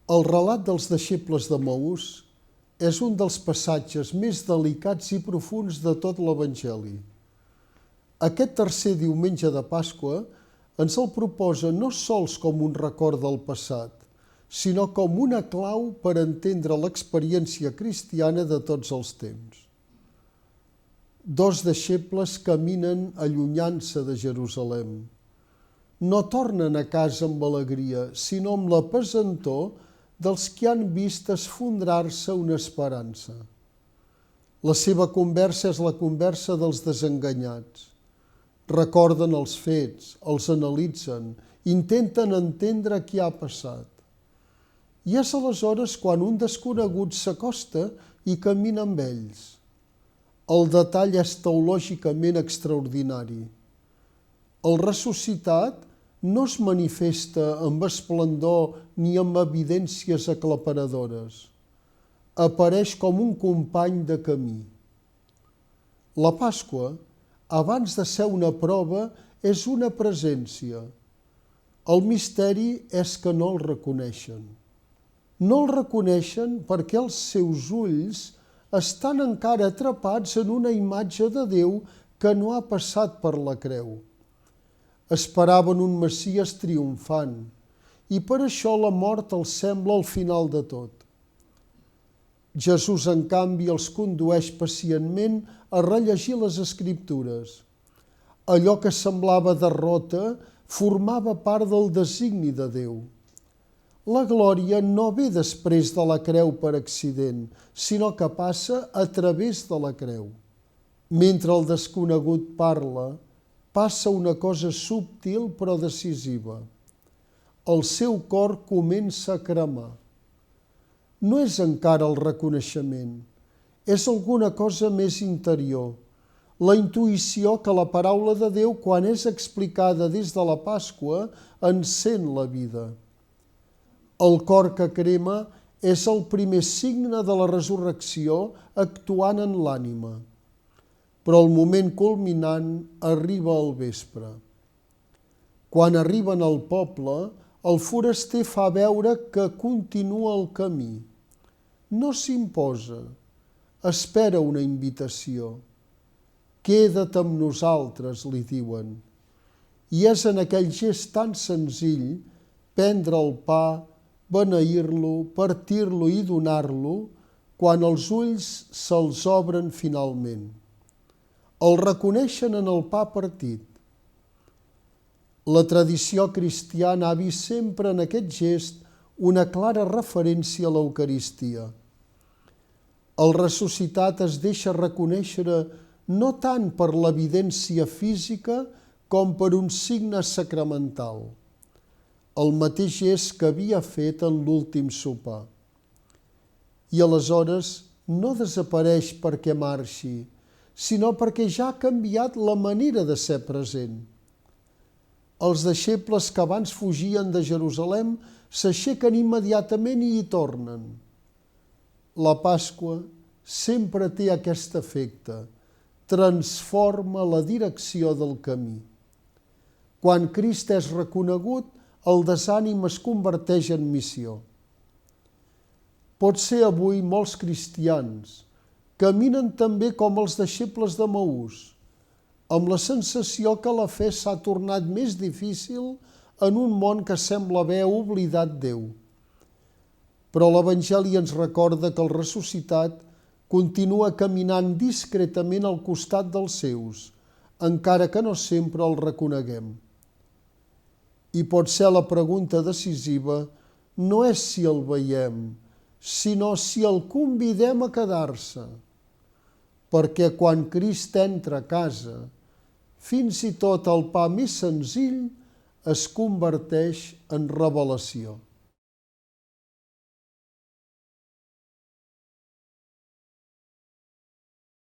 El relat dels deixebles d'Emaús és un dels passatges més delicats i profunds de tot l'Evangeli. Aquest tercer diumenge de Pasqua ens el proposa no sols com un record del passat, sinó com una clau per entendre l'experiència cristiana de tots els temps. Dos deixebles caminen allunyant-se de Jerusalem. No tornen a casa amb alegria, sinó amb la pesantor dels que han vist esfondrar-se una esperança. La seva conversa és la conversa dels desenganyats. Recorden els fets, els analitzen, intenten entendre què ha passat. I és aleshores quan un desconegut s'acosta i camina amb ells. El detall és teològicament extraordinari. El ressuscitat no es manifesta amb esplendor ni amb evidències aclaparadores. Apareix com un company de camí. La Pasqua, abans de ser una prova, és una presència. El misteri és que no el reconeixen. No el reconeixen perquè els seus ulls estan encara atrapats en una imatge de Déu que no ha passat per la creu. Esperaven un Messies triomfant i per això la mort els sembla el final de tot. Jesús, en canvi, els condueix pacientment a rellegir les Escriptures. Allò que semblava derrota formava part del designi de Déu. La glòria no ve després de la creu per accident, sinó que passa a través de la creu. Mentre el desconegut parla, passa una cosa subtil però decisiva. El seu cor comença a cremar. No és encara el reconeixement, és alguna cosa més interior, la intuïció que la paraula de Déu, quan és explicada des de la Pasqua, encén la vida. El cor que crema és el primer signe de la resurrecció actuant en l'ànima. Però el moment culminant arriba al vespre. Quan arriben al poble, el foraster fa veure que continua el camí. No s'imposa, espera una invitació. Queda't amb nosaltres, li diuen. I és en aquell gest tan senzill, prendre el pa, beneir-lo, partir-lo i donar-lo, quan els ulls se'ls obren finalment. El reconeixen en el pa partit. La tradició cristiana ha vist sempre en aquest gest una clara referència a l'Eucaristia. El ressuscitat es deixa reconèixer no tant per l'evidència física com per un signe sacramental. El mateix gest que havia fet en l'últim sopar. I aleshores no desapareix perquè marxi, sinó perquè ja ha canviat la manera de ser present. Els deixebles que abans fugien de Jerusalem s'aixequen immediatament i hi tornen. La Pasqua sempre té aquest efecte, transforma la direcció del camí. Quan Crist és reconegut, el desànim es converteix en missió. Potser avui molts cristians caminen també com els deixebles d'Emaús, amb la sensació que la fe s'ha tornat més difícil en un món que sembla haver oblidat Déu. Però l'Evangeli ens recorda que el ressuscitat continua caminant discretament al costat dels seus, encara que no sempre el reconeguem. I potser la pregunta decisiva no és si el veiem, sinó si el convidem a quedar-se. Perquè quan Crist entra a casa, fins i tot el pa més senzill es converteix en revelació.